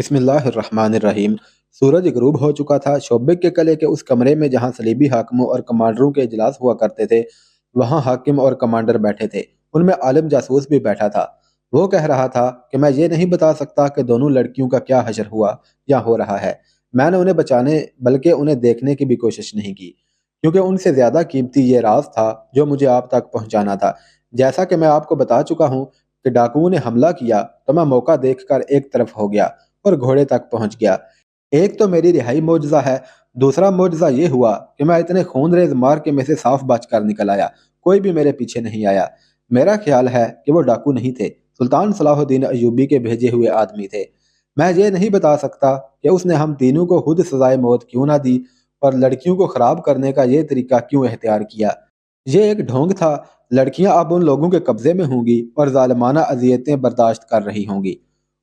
بسم اللہ الرحمن الرحیم۔ سورج غروب ہو چکا تھا۔ شوبک کے قلعے کے اس کمرے میں جہاں صلیبی حاکموں اور کمانڈروں کے اجلاس ہوا کرتے تھے، وہاں حاکم اور کمانڈر بیٹھے تھے۔ ان میں عالم جاسوس بھی بیٹھا تھا۔ وہ کہہ رہا تھا کہ میں یہ نہیں بتا سکتا کہ دونوں لڑکیوں کا کیا حشر ہوا یا ہو رہا ہے۔ میں نے انہیں بچانے بلکہ انہیں دیکھنے کی بھی کوشش نہیں کی، کیونکہ ان سے زیادہ قیمتی یہ راز تھا جو مجھے آپ تک پہنچانا تھا۔ جیسا کہ میں آپ کو بتا چکا ہوں کہ ڈاکوؤں نے حملہ کیا تو میں موقع دیکھ کر ایک طرف ہو گیا اور گھوڑے تک پہنچ گیا۔ ایک تو میری رہائی معجزہ ہے، دوسرا معجزہ یہ ہوا کہ میں اتنے خون ریز مار کے میں سے صاف بچ کر نکل آیا۔ کوئی بھی میرے پیچھے نہیں آیا۔ میرا خیال ہے کہ وہ ڈاکو نہیں تھے، سلطان صلاح الدین ایوبی کے بھیجے ہوئے آدمی تھے۔ میں یہ نہیں بتا سکتا کہ اس نے ہم تینوں کو خود سزائے موت کیوں نہ دی اور لڑکیوں کو خراب کرنے کا یہ طریقہ کیوں اختیار کیا۔ یہ ایک ڈھونگ تھا۔ لڑکیاں اب ان لوگوں کے قبضے میں ہوں گی اور ظالمانہ اذیتیں برداشت کر رہی ہوں گی۔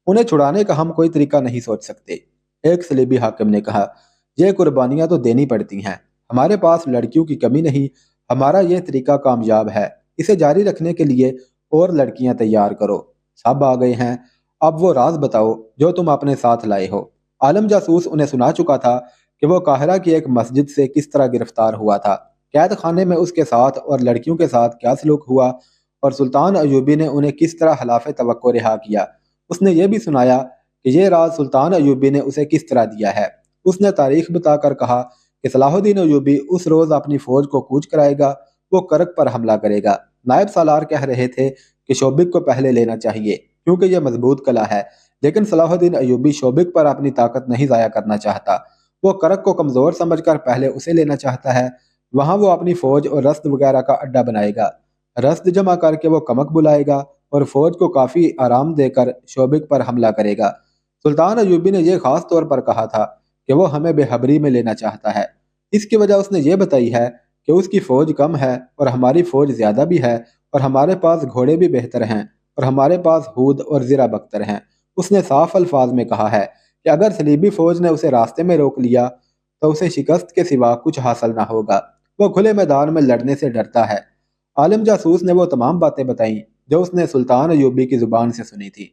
انہیں چھڑانے کا ہم کوئی طریقہ نہیں سوچ سکتے۔ ایک صلیبی حاکم نے کہا، یہ قربانیاں تو دینی پڑتی ہیں۔ ہمارے پاس لڑکیوں کی کمی نہیں، ہمارا یہ طریقہ کامیاب ہے۔ اسے جاری رکھنے کے لیے اور لڑکیاں تیار کرو۔ سب آ گئے ہیں۔ اب وہ راز بتاؤ جو تم اپنے ساتھ لائے ہو۔ عالم جاسوس انہیں سنا چکا تھا کہ وہ قاہرہ کی ایک مسجد سے کس طرح گرفتار ہوا تھا، قید خانے میں اس کے ساتھ اور لڑکیوں کے ساتھ کیا سلوک ہوا، اور سلطان ایوبی نے انہیں کس طرح خلاف توقع رہا کیا۔ اس نے یہ بھی سنایا کہ یہ راز سلطان ایوبی نے اسے کس طرح دیا ہے۔ اس نے تاریخ بتا کر کہا کہ صلاح الدین ایوبی اس روز اپنی فوج کو کوچ کرائے گا، وہ کرک پر حملہ کرے گا۔ نائب سالار کہہ رہے تھے کہ شوبک کو پہلے لینا چاہیے کیونکہ یہ مضبوط قلعہ ہے، لیکن صلاح الدین ایوبی شوبک پر اپنی طاقت نہیں ضائع کرنا چاہتا۔ وہ کرک کو کمزور سمجھ کر پہلے اسے لینا چاہتا ہے۔ وہاں وہ اپنی فوج اور رسد وغیرہ کا اڈا بنائے گا۔ رسد جمع کر کے وہ کمک بلائے گا اور فوج کو کافی آرام دے کر شوبک پر حملہ کرے گا۔ سلطان ایوبی نے یہ خاص طور پر کہا تھا کہ وہ ہمیں بے خبری میں لینا چاہتا ہے۔ اس کی وجہ اس نے یہ بتائی ہے کہ اس کی فوج کم ہے اور ہماری فوج زیادہ بھی ہے، اور ہمارے پاس گھوڑے بھی بہتر ہیں اور ہمارے پاس ہود اور زرہ بختر ہیں۔ اس نے صاف الفاظ میں کہا ہے کہ اگر صلیبی فوج نے اسے راستے میں روک لیا تو اسے شکست کے سوا کچھ حاصل نہ ہوگا۔ وہ کھلے میدان میں لڑنے سے ڈرتا ہے۔ عالم جاسوس نے وہ تمام باتیں بتائیں جو اس نے سلطان ایوبی کی زبان سے سنی تھی۔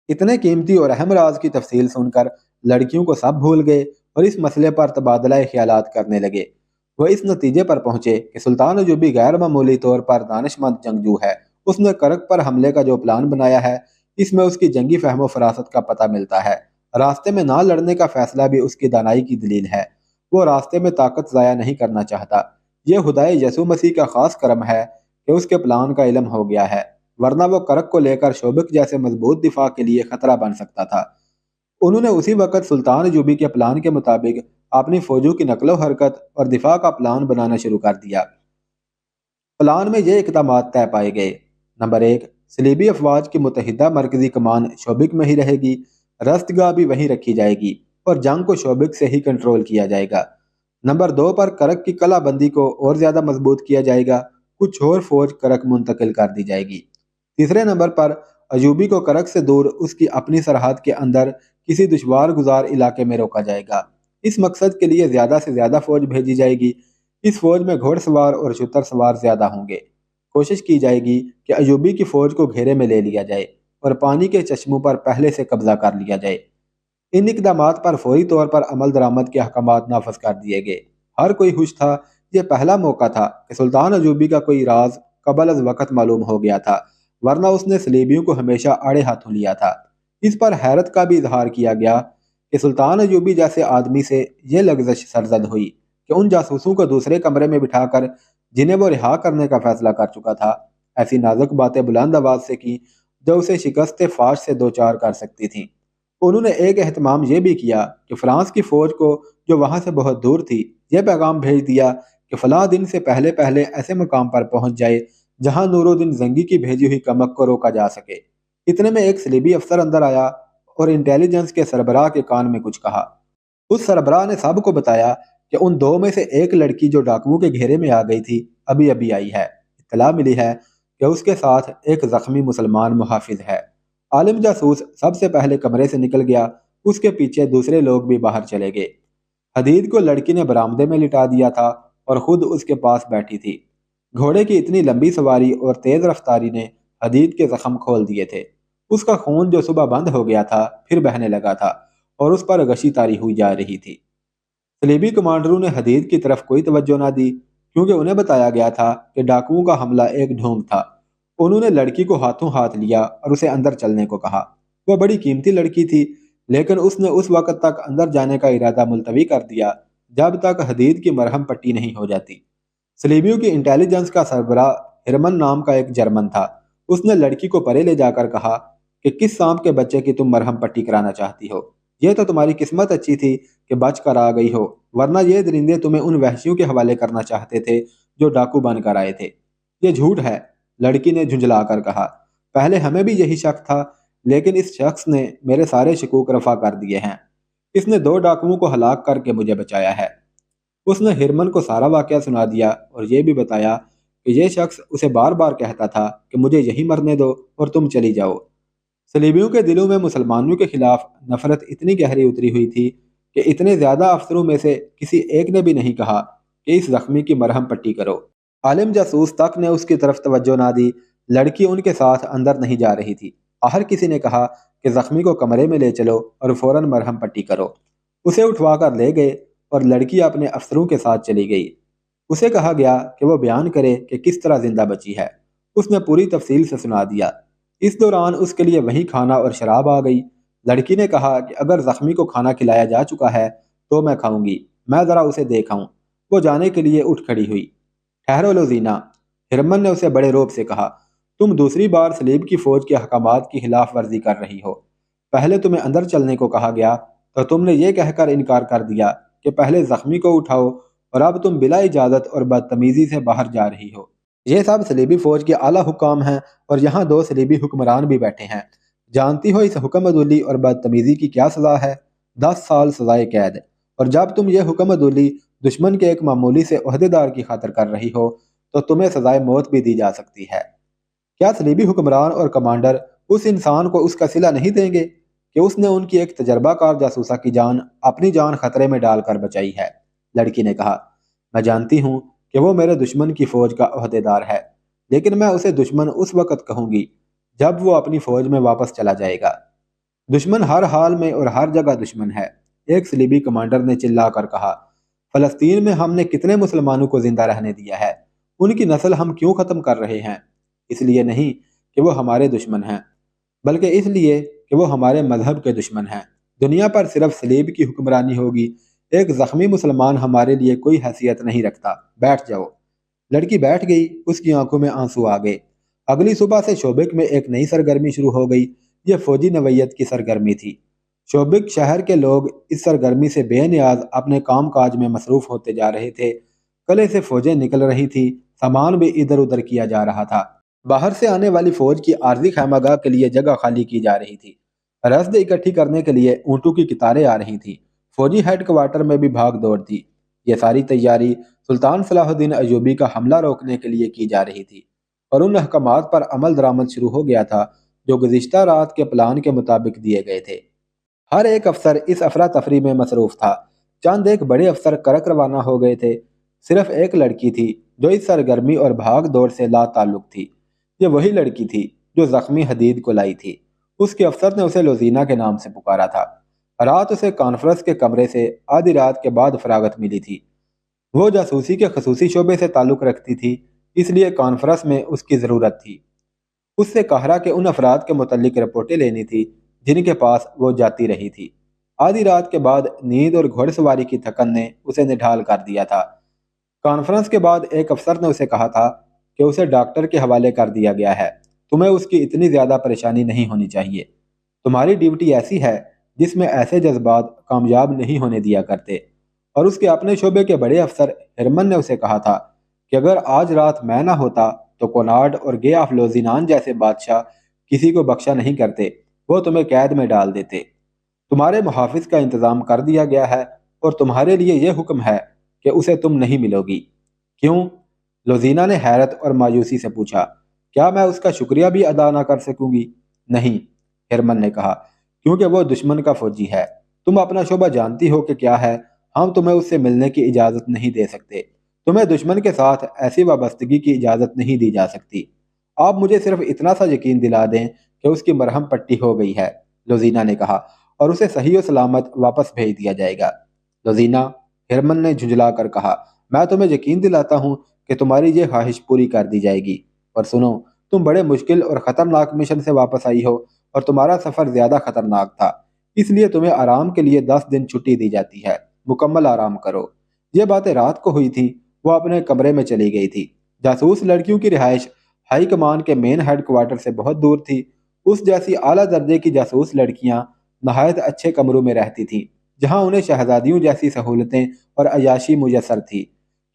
اتنے قیمتی اور اہم راز کی تفصیل سن کر لڑکیوں کو سب بھول گئے اور اس مسئلے پر تبادلہ خیالات کرنے لگے۔ وہ اس نتیجے پر پہنچے کہ سلطان ایوبی غیر معمولی طور پر دانش مند جنگجو ہے۔ اس نے کرک پر حملے کا جو پلان بنایا ہے، اس میں اس کی جنگی فہم و فراست کا پتہ ملتا ہے۔ راستے میں نہ لڑنے کا فیصلہ بھی اس کی دانائی کی دلیل ہے۔ وہ راستے میں طاقت ضائع نہیں کرنا چاہتا۔ یہ خدائے یسوع مسیح کا خاص کرم ہے کہ اس کے پلان کا علم ہو گیا ہے، ورنہ وہ کرک کو لے کر شوبک جیسے مضبوط دفاع کے لیے خطرہ بن سکتا تھا۔ انہوں نے اسی وقت سلطان ایوبی کے پلان کے مطابق اپنی فوجوں کی نقل و حرکت اور دفاع کا پلان بنانا شروع کر دیا۔ پلان میں یہ اقدامات طے پائے گئے۔ نمبر 1، صلیبی افواج کی متحدہ مرکزی کمان شوبک میں ہی رہے گی، رستگاہ بھی وہیں رکھی جائے گی اور جنگ کو شوبک سے ہی کنٹرول کیا جائے گا۔ نمبر 2 پر کرک کی قلعہ بندی کو اور زیادہ مضبوط کیا جائے گا، کچھ اور فوج کرک منتقل کر دی جائے گی۔ تیسرے نمبر پر ایوبی کو کرک سے دور اس کی اپنی سرحد کے اندر کسی دشوار گزار علاقے میں روکا جائے گا۔ اس مقصد کے لیے زیادہ سے زیادہ فوج بھیجی جائے گی۔ اس فوج میں گھوڑ سوار اور شتر سوار زیادہ ہوں گے۔ کوشش کی جائے گی کہ ایوبی کی فوج کو گھیرے میں لے لیا جائے اور پانی کے چشموں پر پہلے سے قبضہ کر لیا جائے۔ ان اقدامات پر فوری طور پر عمل درآمد کے احکامات نافذ کر دیے گئے۔ ہر کوئی خوش تھا۔ یہ پہلا موقع تھا کہ سلطان ایوبی کا کوئی راز قبل از وقت معلوم ہو گیا تھا، ورنہ اس نے صلیبیوں کو ہمیشہ آڑے ہاتھوں لیا تھا۔ اس پر حیرت کا بھی اظہار کیا گیا کہ سلطان ایوبی جیسے آدمی سے یہ لغزش سرزد ہوئی کہ ان جاسوسوں کو دوسرے کمرے میں بٹھا کر جنہیں وہ رہا کرنے کا فیصلہ کر چکا تھا، ایسی نازک باتیں بلند آواز سے کی جو اسے شکست فاش سے دوچار کر سکتی تھیں۔ انہوں نے ایک اہتمام یہ بھی کیا کہ فرانس کی فوج کو جو وہاں سے بہت دور تھی، یہ پیغام بھیج دیا کہ فلاں دن سے پہلے پہلے ایسے مقام پر پہنچ جائے جہاں نور الدین زنگی کی بھیجی ہوئی کمک کو روکا جا سکے۔ اتنے میں ایک صلیبی افسر اندر آیا اور انٹیلیجنس کے سربراہ کے کان میں کچھ کہا۔ اس سربراہ نے سب کو بتایا کہ ان دو میں سے ایک لڑکی جو ڈاکوؤں کے گھیرے میں آ گئی تھی ابھی ابھی آئی ہے۔ اطلاع ملی ہے کہ اس کے ساتھ ایک زخمی مسلمان محافظ ہے۔ عالم جاسوس سب سے پہلے کمرے سے نکل گیا۔ اس کے پیچھے دوسرے لوگ بھی باہر چلے گئے۔ حدید کو لڑکی نے برآمدے میں لٹا دیا تھا اور خود اس کے پاس بیٹھی تھی۔ گھوڑے کی اتنی لمبی سواری اور تیز رفتاری نے حدید کے زخم کھول دیے تھے۔ اس کا خون جو صبح بند ہو گیا تھا پھر بہنے لگا تھا और उस पर गशी तारी हुई जा रही थी। सलीबी कमांडरों ने हदीद की तरफ कोई तवज्जो ना दी, क्योंकि उन्हें बताया गया था कि डाकुओं का हमला एक ढोंग था। उन्होंने लड़की को हाथों हाथ लिया और उसे अंदर चलने को कहा। वह बड़ी कीमती लड़की थी, लेकिन उसने उस वक्त तक अंदर जाने का इरादा मुलतवी कर दिया जब तक हदीद की मरहम पट्टी नहीं हो जाती। सलीबियों की इंटेलिजेंस का सरबराह हिरमन नाम का एक जर्मन था। उसने लड़की को परे ले जाकर कहा कि किस सांप के बच्चे की तुम मरहम पट्टी कराना चाहती हो। यह तो तुम्हारी किस्मत अच्छी थी कि बच कर आ गई हो, वरना ये दरिंदे तुम्हें उन वहशियों के हवाले करना चाहते थे जो डाकू बनकर आए थे। ये झूठ है, लड़की ने झुंझला कर कहा। पहले हमें भी यही शक था, लेकिन इस शख्स ने मेरे सारे शकूक रफा कर दिए हैं। इसने 2 डाकुओं को हलाक करके मुझे बचाया है। उसने हिरमन को सारा वाकया सुना दिया और ये भी बताया कि ये शख्स उसे बार बार कहता था कि मुझे यही मरने दो और तुम चली जाओ। सलीबियों के दिलों में मुसलमानों के खिलाफ नफरत इतनी गहरी उतरी हुई थी कि इतने ज्यादा अफसरों में से किसी एक ने भी नहीं कहा कि इस जख्मी की मरहम पट्टी करो। आलिम जासूस तक ने उसकी तरफ तवज्जो ना दी। लड़की उनके साथ अंदर नहीं जा रही थी। आहर किसी ने कहा कि जख्मी को कमरे में ले चलो और फौरन मरहम पट्टी करो। उसे उठवा कर ले गए और लड़की अपने अफसरों के साथ चली गई। उसे कहा गया कि वो बयान करे कि किस तरह जिंदा बची है। उसने पूरी तफसील से सुना दिया। इस दौरान उसके लिए वही खाना और शराब आ गई। लड़की ने कहा कि अगर जख्मी को खाना खिलाया जा चुका है तो मैं खाऊंगी, मैं ज़रा उसे देखाऊं। वो जाने के लिए उठ खड़ी हुई। ठहरो लोजीना, हिरमन ने उसे बड़े रोब से कहा, तुम दूसरी बार सलीब की फौज के अहकामात की खिलाफ वर्जी कर रही हो। पहले तुम्हें अंदर चलने को कहा गया तो तुमने ये कहकर इनकार कर दिया कि पहले जख्मी को उठाओ, और अब तुम बिला इजाज़त और बदतमीजी से बाहर जा रही हो। ये सब सलीबी फौज के आला हुकाम हैं और यहाँ 2 सलीबी हुक्मरान भी बैठे हैं। जानती हो इस हुक्म अदुली और बदतमीजी की क्या सज़ा है? 10 साल सजाए कैद। और जब तुम ये हुक्म अदुली दुश्मन के एक मामूली से ओहदेदार की खातिर कर रही हो तो तुम्हें सजाए मौत भी दी जा सकती है। क्या सलीबी हुक्मरान और कमांडर उस इंसान को उसका सिला नहीं देंगे कि उसने उनकी एक तजर्बाकार जासूसा की जान अपनी जान खतरे में डालकर बचाई है? लड़की ने कहा, मैं जानती हूँ कि वो मेरे दुश्मन की फौज का ओहदेदार है, लेकिन मैं उसे दुश्मन उस वक्त कहूंगी जब वो अपनी फौज में वापस चला जाएगा। दुश्मन हर हाल में और हर जगह दुश्मन है, एक सलीबी कमांडर ने चिल्लाकर कहा। फलस्तीन में हमने कितने मुसलमानों को जिंदा रहने दिया है, उनकी नस्ल हम क्यों खत्म कर रहे हैं? इसलिए नहीं कि वो हमारे दुश्मन हैं, बल्कि इसलिए कि वो हमारे मजहब के दुश्मन हैं। दुनिया पर सिर्फ सलीब की हुक्मरानी होगी, एक जख्मी मुसलमान हमारे लिए कोई हैसियत नहीं रखता। बैठ जाओ। लड़की बैठ गई। उसकी आंखों में आंसू आ गए। अगली सुबह से शोबिक में एक नई सरगर्मी शुरू हो गई। यह फौजी नवैयत की सरगर्मी थी। शोबिक शहर के लोग इस सरगर्मी से बेनियाज अपने काम काज में मसरूफ होते जा रहे थे। कले से फौजें निकल रही थी, सामान भी इधर उधर किया जा रहा था। बाहर से आने वाली फौज की आर्जी खैमागाह के लिए जगह खाली की जा रही थी। रसद इकट्ठी करने के लिए ऊंटों की कतारें आ रही थी। फौजी हेडक्वार्टर में भी भाग दौड़ थी। यह सारी तैयारी सुल्तान सलाहुद्दीन अयूबी का हमला रोकने के लिए की जा रही थी, और उन अहकामात पर अमल दरामद शुरू हो गया था जो गुज़िश्ता रात के प्लान के मुताबिक दिए गए थे। हर एक अफसर इस अफरा तफरी में मसरूफ था। चंद एक बड़े अफसर करक रवाना हो गए थे। सिर्फ एक लड़की थी जो इस सरगर्मी और भाग दौड़ से ला ताल्लुक थी। ये वही लड़की थी जो जख्मी हदीद को लाई थी। उसके अफसर ने उसे लोजीना के नाम से पुकारा था। रात उसे कॉन्फ्रेंस के कमरे से आधी रात के बाद फरागत मिली थी। वो जासूसी के खसूसी शोबे से ताल्लुक़ रखती थी, इसलिए कॉन्फ्रेंस में उसकी ज़रूरत थी। उससे काहरा के उन अफराद के मुतल्लिक रिपोर्टें लेनी थी जिनके पास वो जाती रही थी। आधी रात के बाद नींद और घोड़सवारी की थकन ने उसे निढाल कर दिया था। कॉन्फ्रेंस के बाद एक अफसर ने उसे कहा था कि उसे डॉक्टर के हवाले कर दिया गया है। तुम्हें उसकी इतनी ज़्यादा परेशानी नहीं होनी चाहिए। तुम्हारी ड्यूटी ऐसी है जिसमें ऐसे जज्बात कामयाब नहीं होने दिया करते। और उसके अपने शोबे के बड़े अफसर हिरमन ने उसे कहा था कि अगर आज रात मैं ना होता तो कोनार्ड और गे ऑफ लोजिनान जैसे बादशाह किसी को बख्शा नहीं करते, वो तुम्हें कैद में डाल देते। तुम्हारे मुहाफिज का इंतज़ाम कर दिया गया है और तुम्हारे लिए यह हुक्म है कि उसे तुम नहीं मिलोगी। क्यों? लोजीना ने हैरत और मायूसी से पूछा। क्या मैं उसका शुक्रिया भी अदा ना कर सकूंगी? नहीं, हिरमन ने कहा, क्योंकि वो दुश्मन का फौजी है। तुम अपना शोबा जानती हो कि क्या है। हम तुम्हें उससे मिलने की इजाज़त नहीं दे सकते। तुम्हें दुश्मन के साथ ऐसी वाबस्तगी की इजाज़त नहीं दी जा सकती। आप मुझे सिर्फ इतना सा यकीन दिला दें कि उसकी मरहम पट्टी हो गई है, लोजीना ने कहा, और उसे सही और सलामत वापस भेज दिया जाएगा। लजीना, हिरमन ने झुंझला कर कहा, मैं तुम्हें यकीन दिलाता हूँ कि तुम्हारी ये ख्वाहिश पूरी कर दी जाएगी। पर सुनो, तुम बड़े मुश्किल और खतरनाक मिशन से वापस आई हो और तुम्हारा सफर ज्यादा खतरनाक था, इसलिए तुम्हें आराम के लिए 10 दिन छुट्टी दी जाती है। मुकम्मल आराम करो। ये बातें रात को हुई थी। वो अपने कमरे में चली गई थी। जासूस लड़कियों की रिहाइश हाई कमान के मेन हेडक्वार्टर से बहुत दूर थी। उस जैसी आला दर्जे की जासूस लड़कियां नहायत अच्छे कमरों में रहती थीं, जहां उन्हें शहजादियों जैसी सहूलतें और अयाशी मुयसर थी,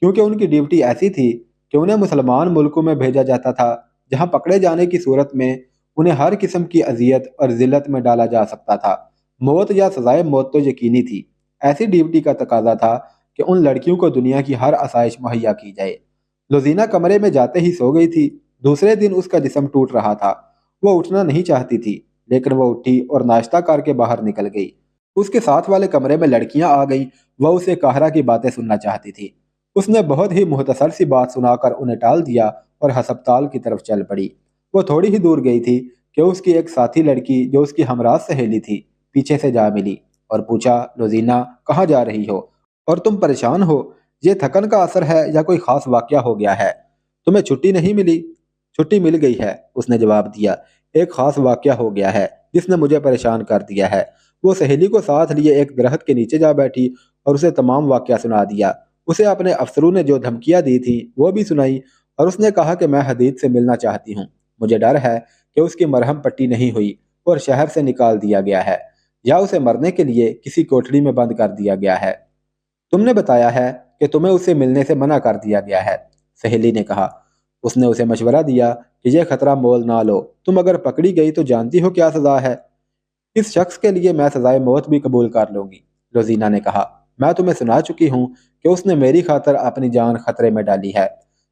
क्योंकि उनकी ड्यूटी ऐसी थी कि उन्हें मुसलमान मुल्कों में भेजा जाता था, जहां पकड़े जाने की सूरत में उन्हें हर किस्म की अजियत और जिल्लत में डाला जा सकता था। मौत या सजाए मौत तो यकीनी थी। ऐसी ड्यूटी का तकाजा था कि उन लड़कियों को दुनिया की हर आसाइश मुहैया की जाए। लुजीना कमरे में जाते ही सो गई थी। दूसरे दिन उसका जिस्म टूट रहा था। वो उठना नहीं चाहती थी, लेकिन वो उठी और नाश्ता करके बाहर निकल गई। उसके साथ वाले कमरे में लड़कियां आ गईं। वह उसे काहरा की बातें सुनना चाहती थी। उसने बहुत ही मुख्तसर सी बात सुनाकर उन्हें टाल दिया और हस्पताल की तरफ चल पड़ी। वो थोड़ी ही दूर गई थी कि उसकी एक साथी लड़की, जो उसकी हमराज सहेली थी, पीछे से जा मिली और पूछा, लुजीना, कहाँ जा रही हो और तुम परेशान हो? ये थकन का असर है या कोई खास वाकया हो गया है? तुम्हें छुट्टी नहीं मिली? छुट्टी मिल गई है, उसने जवाब दिया। एक खास वाकया हो गया है जिसने मुझे परेशान कर दिया है। वो सहेली को साथ लिए एक दरख्त के नीचे जा बैठी और उसे तमाम वाकया सुना दिया। उसे अपने अफसरों ने जो धमकियां दी थी वो भी सुनाई और उसने कहा कि मैं हदीद से मिलना चाहती हूँ। मुझे डर है कि उसकी मरहम पट्टी नहीं हुई और शहर से निकाल दिया गया है, या उसे मरने के लिए किसी कोठरी में बंद कर दिया गया है। तुमने बताया है कि तुम्हें उसे मिलने से मना कर दिया गया है, सहेली ने कहा। उसने उसे मशवरा दिया कि यह खतरा मोल ना लो। तुम अगर पकड़ी गई तो जानती हो क्या सजा है। इस शख्स के लिए मैं सजाए मौत भी कबूल कर लूंगी, रोजीना ने कहा। मैं तुम्हें सुना चुकी हूँ कि उसने मेरी खातर अपनी जान खतरे में डाली है।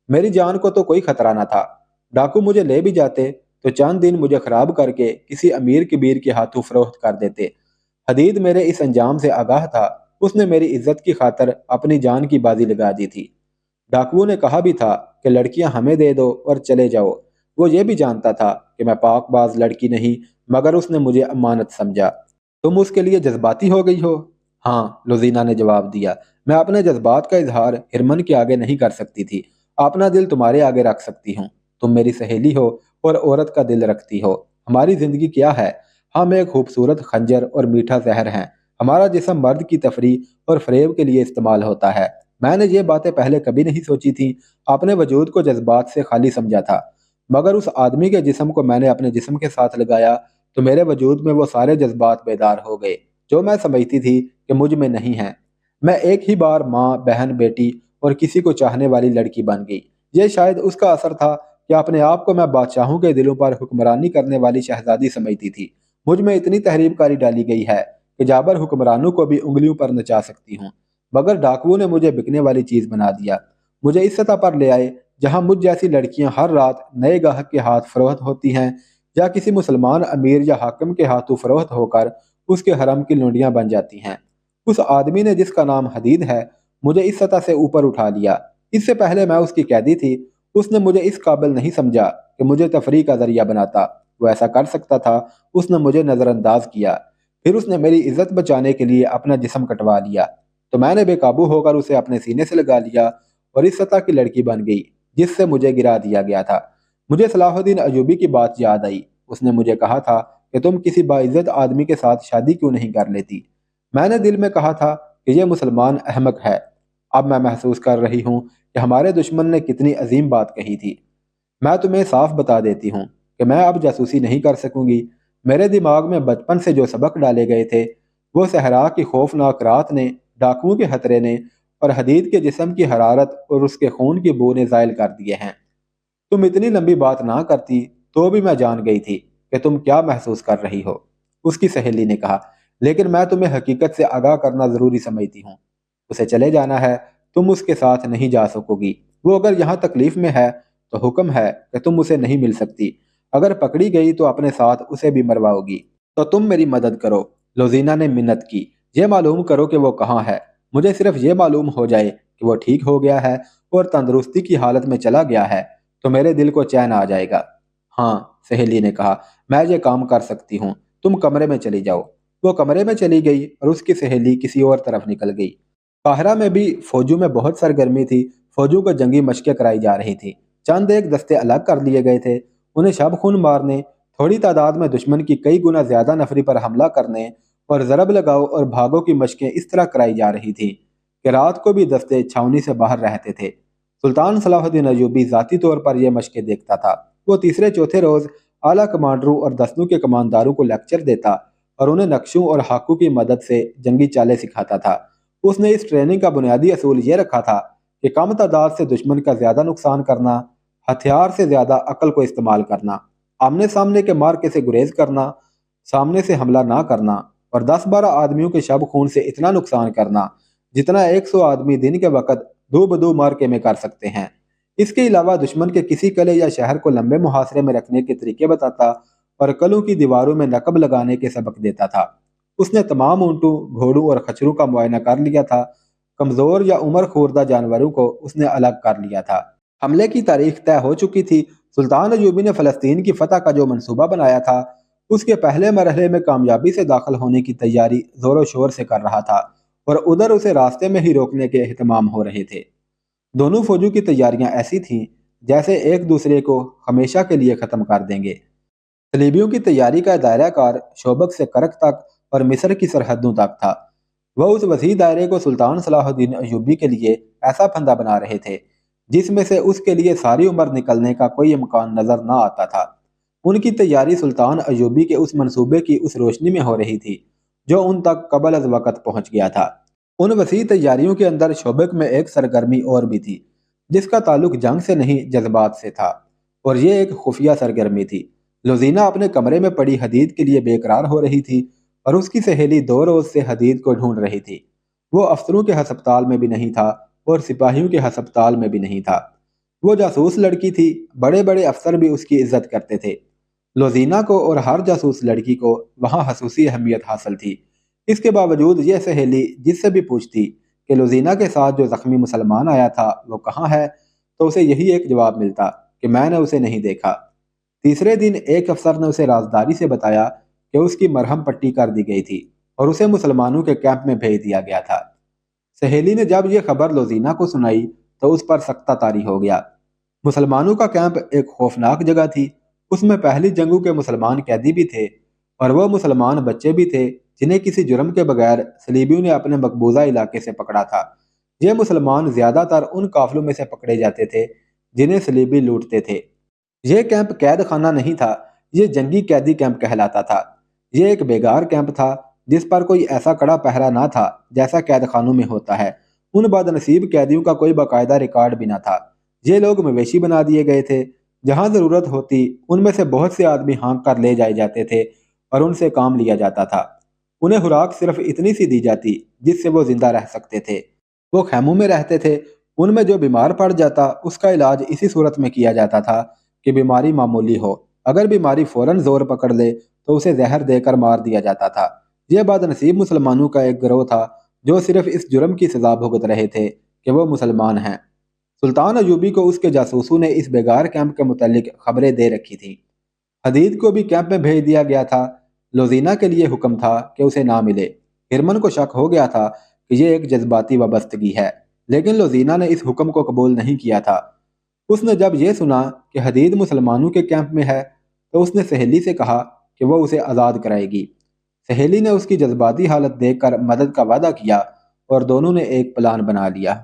मेरी जान को तो कोई खतरा ना था। डाकू मुझे ले भी जाते तो चंद दिन मुझे खराब करके किसी अमीर कबीर के हाथों फरोख्त कर देते। हदीद मेरे इस अंजाम से आगाह था। उसने मेरी इज्जत की खातर अपनी जान की बाजी लगा दी थी। डाकुओं ने कहा भी था कि लड़कियां हमें दे दो और चले जाओ। वो ये भी जानता था कि मैं पाकबाज लड़की नहीं, मगर उसने मुझे अमानत समझा। तुम उसके लिए जज्बाती हो गई हो? हाँ, लुजीना ने जवाब दिया। मैं अपने जज्बात का इजहार हिरमन के आगे नहीं कर सकती थी। अपना दिल तुम्हारे आगे रख सकती हूँ। तुम मेरी सहेली हो और औरत का दिल रखती हो। हमारी जिंदगी क्या है? हम एक खूबसूरत खंजर और मीठा जहर हैं। हमारा जिस्म मर्द की तफरीह और फरेब के लिए इस्तेमाल होता है। मैंने ये बातें पहले कभी नहीं सोची थी। अपने वजूद को जज्बात से खाली समझा था, मगर उस आदमी के जिस्म को मैंने अपने जिस्म के साथ लगाया तो मेरे वजूद में वो सारे जज्बात बेदार हो गए जो मैं समझती थी कि मुझ में नहीं हैं। मैं एक ही बार माँ, बहन, बेटी और किसी को चाहने वाली लड़की बन गई। ये शायद उसका असर था कि अपने आप को मैं बादशाहों के दिलों पर हुक्मरानी करने वाली शहजादी समझती थी। मुझ में इतनी तहरीबकारी डाली गई है कि जाबर हुक्मरानों को भी उंगलियों पर नचा सकती हूँ, मगर डाकुओं ने मुझे बिकने वाली चीज बना दिया। मुझे इस सतह पर ले आए जहां मुझ जैसी लड़कियां हर रात नए गाहक के हाथ फरोख्त होती हैं, या किसी मुसलमान अमीर या हाकिम के हाथों फरोख्त होकर उसके हरम की लुंडियां बन जाती हैं। उस आदमी ने, जिसका नाम हदीद है, मुझे इस सतह से ऊपर उठा लिया। इससे पहले मैं उसकी कैदी थी। उसने मुझे इस काबिल नहीं समझा कि मुझे तफरीह का जरिया बनाता। वो ऐसा कर सकता था। उसने मुझे नजरअंदाज किया। फिर उसने मेरी इज्जत बचाने के लिए अपना जिस्म कटवा लिया, तो मैंने बेकाबू होकर उसे अपने सीने से लगा लिया और इस सतह की लड़की बन गई जिससे मुझे गिरा दिया गया था। मुझे सलाहुद्दीन अयूबी की बात याद आई। उसने मुझे कहा था कि तुम किसी बाइज्जत आदमी के साथ शादी क्यों नहीं कर लेती। मैंने दिल में कहा था कि यह मुसलमान अहमक है। अब मैं महसूस कर रही हूँ कि हमारे दुश्मन ने कितनी अजीम बात कही थी। मैं तुम्हें साफ बता देती हूँ कि मैं अब जासूसी नहीं कर सकूंगी। मेरे दिमाग में बचपन से जो सबक डाले गए थे, वो सहरा की खौफनाक रात ने, डाकुओं के खतरे ने और हदीद के जिस्म की हरारत और उसके खून की बू ने ज़ायल कर दिए हैं। तुम इतनी लंबी बात ना करती तो भी मैं जान गई थी कि तुम क्या महसूस कर रही हो, उसकी सहेली ने कहा। लेकिन मैं तुम्हें हकीकत से आगाह करना जरूरी समझती हूँ। उसे चले जाना है। तुम उसके साथ नहीं जा सकोगी। वो अगर यहाँ तकलीफ में है तो हुक्म है कि तुम उसे नहीं मिल सकती। अगर पकड़ी गई तो अपने साथ उसे भी मरवाओगी। तो तुम मेरी मदद करो, लोजीना ने मिन्नत की। ये मालूम करो कि वो कहाँ है। मुझे सिर्फ ये मालूम हो जाए कि वो ठीक हो गया है और तंदुरुस्ती की हालत में चला गया है तो मेरे दिल को चैन आ जाएगा। हाँ, सहेली ने कहा, मैं ये काम कर सकती हूँ। तुम कमरे में चली जाओ। وہ کمرے میں چلی گئی اور اس کی سہیلی کسی اور طرف نکل گئی۔ قاہرہ میں بھی فوجوں میں بہت سرگرمی تھی۔ فوجوں کو جنگی مشقیں کرائی جا رہی تھی۔ چند ایک دستے الگ کر لیے گئے تھے۔ انہیں شب خون مارنے، تھوڑی تعداد میں دشمن کی کئی گنا زیادہ نفری پر حملہ کرنے اور ضرب لگاؤ اور بھاگوں کی مشقیں اس طرح کرائی جا رہی تھی کہ رات کو بھی دستے چھاونی سے باہر رہتے تھے۔ سلطان صلاح الدین ایوبی ذاتی طور پر یہ مشقیں دیکھتا تھا۔ وہ تیسرے چوتھے روز اعلیٰ کمانڈروں اور دستوں کے کمانداروں کو لیکچر دیتا اور انہیں نقشوں اور خاکوں کی مدد سے جنگی چالیں سکھاتا تھا۔ اس نے اس ٹریننگ کا بنیادی اصول یہ رکھا تھا کہ کم تعداد سے دشمن کا زیادہ نقصان کرنا، ہتھیار سے زیادہ عقل کو استعمال کرنا، آمنے سامنے کے مارکے سے گریز کرنا، سامنے سے حملہ نہ کرنا اور 10-12 آدمیوں کے شب خون سے اتنا نقصان کرنا جتنا 100 آدمی دن کے وقت دو بدو مارکے میں کر سکتے ہیں۔ اس کے علاوہ دشمن کے کسی قلعے یا شہر کو لمبے محاصرے میں رکھنے کے طریقے بتاتا اور قلعوں کی دیواروں میں نقب لگانے کے سبق دیتا تھا۔ اس نے تمام اونٹوں، گھوڑوں اور خچروں کا معائنہ کر لیا تھا۔ کمزور یا عمر خوردہ جانوروں کو اس نے الگ کر لیا تھا۔ حملے کی تاریخ طے ہو چکی تھی۔ سلطان ایوبی نے فلسطین کی فتح کا جو منصوبہ بنایا تھا، اس کے پہلے مرحلے میں کامیابی سے داخل ہونے کی تیاری زور و شور سے کر رہا تھا اور ادھر اسے راستے میں ہی روکنے کے اہتمام ہو رہے تھے۔ دونوں فوجوں کی تیاریاں ایسی تھیں جیسے ایک دوسرے کو ہمیشہ کے لیے ختم کر دیں گے۔ صلیبیوں کی تیاری کا دائرہ کار شوبک سے کرک تک اور مصر کی سرحدوں تک تھا۔ وہ اس وسیع دائرے کو سلطان صلاح الدین ایوبی کے لیے ایسا پھندا بنا رہے تھے جس میں سے اس کے لیے ساری عمر نکلنے کا کوئی امکان نظر نہ آتا تھا۔ ان کی تیاری سلطان ایوبی کے اس منصوبے کی اس روشنی میں ہو رہی تھی جو ان تک قبل از وقت پہنچ گیا تھا۔ ان وسیع تیاریوں کے اندر شوبک میں ایک سرگرمی اور بھی تھی جس کا تعلق جنگ سے نہیں جذبات سے تھا، اور یہ ایک خفیہ سرگرمی تھی۔ لوزینہ اپنے کمرے میں پڑی حدید کے لیے بے قرار ہو رہی تھی اور اس کی سہیلی 2 روز سے حدید کو ڈھونڈ رہی تھی۔ وہ افسروں کے ہسپتال میں بھی نہیں تھا اور سپاہیوں کے ہسپتال میں بھی نہیں تھا۔ وہ جاسوس لڑکی تھی، بڑے بڑے افسر بھی اس کی عزت کرتے تھے۔ لوزینہ کو اور ہر جاسوس لڑکی کو وہاں خصوصی اہمیت حاصل تھی۔ اس کے باوجود یہ سہیلی جس سے بھی پوچھتی کہ لوزینہ کے ساتھ جو زخمی مسلمان آیا تھا وہ کہاں ہے، تو اسے یہی ایک جواب ملتا کہ میں نے اسے نہیں دیکھا۔ تیسرے دن ایک افسر نے اسے رازداری سے بتایا کہ اس کی مرہم پٹی کر دی گئی تھی اور اسے مسلمانوں کے کیمپ میں بھیج دیا گیا تھا۔ سہیلی نے جب یہ خبر لوزینہ کو سنائی تو اس پر سختہ طاری ہو گیا۔ مسلمانوں کا کیمپ ایک خوفناک جگہ تھی۔ اس میں پہلی جنگوں کے مسلمان قیدی بھی تھے اور وہ مسلمان بچے بھی تھے جنہیں کسی جرم کے بغیر صلیبیوں نے اپنے مقبوضہ علاقے سے پکڑا تھا۔ یہ مسلمان زیادہ تر ان قافلوں میں سے پکڑے جاتے تھے جنہیں صلیبی لوٹتے تھے۔ یہ کیمپ قید خانہ نہیں تھا، یہ جنگی قیدی کیمپ کہلاتا تھا۔ یہ ایک بیگار کیمپ تھا جس پر کوئی ایسا کڑا پہرا نہ تھا جیسا قید خانوں میں ہوتا ہے۔ ان بد نصیب قیدیوں کا کوئی باقاعدہ ریکارڈ بھی نہ تھا۔ یہ لوگ مویشی بنا دیے گئے تھے۔ جہاں ضرورت ہوتی ان میں سے بہت سے آدمی ہانک کر لے جائے جاتے تھے اور ان سے کام لیا جاتا تھا۔ انہیں خوراک صرف اتنی سی دی جاتی جس سے وہ زندہ رہ سکتے تھے۔ وہ خیموں میں رہتے تھے۔ ان میں جو بیمار پڑ جاتا اس کا علاج اسی صورت میں کیا جاتا تھا کہ بیماری معمولی ہو۔ اگر بیماری فوراً زور پکڑ لے تو اسے زہر دے کر مار دیا جاتا تھا۔ یہ بد نصیب مسلمانوں کا ایک گروہ تھا جو صرف اس جرم کی سزا بھگت رہے تھے کہ وہ مسلمان ہیں۔ سلطان ایوبی کو اس کے جاسوسوں نے اس بیگار کیمپ کے متعلق خبریں دے رکھی تھیں۔ حدید کو بھی کیمپ میں بھیج دیا گیا تھا۔ لوزینہ کے لیے حکم تھا کہ اسے نہ ملے۔ ہرمن کو شک ہو گیا تھا کہ یہ ایک جذباتی وابستگی ہے، لیکن لوزینہ نے اس حکم کو قبول نہیں کیا تھا۔ اس نے جب یہ سنا کہ حدید مسلمانوں کے کیمپ میں ہے تو اس نے سہیلی سے کہا کہ وہ اسے آزاد کرائے گی۔ سہیلی نے اس کی جذباتی حالت دیکھ کر مدد کا وعدہ کیا اور دونوں نے ایک پلان بنا لیا۔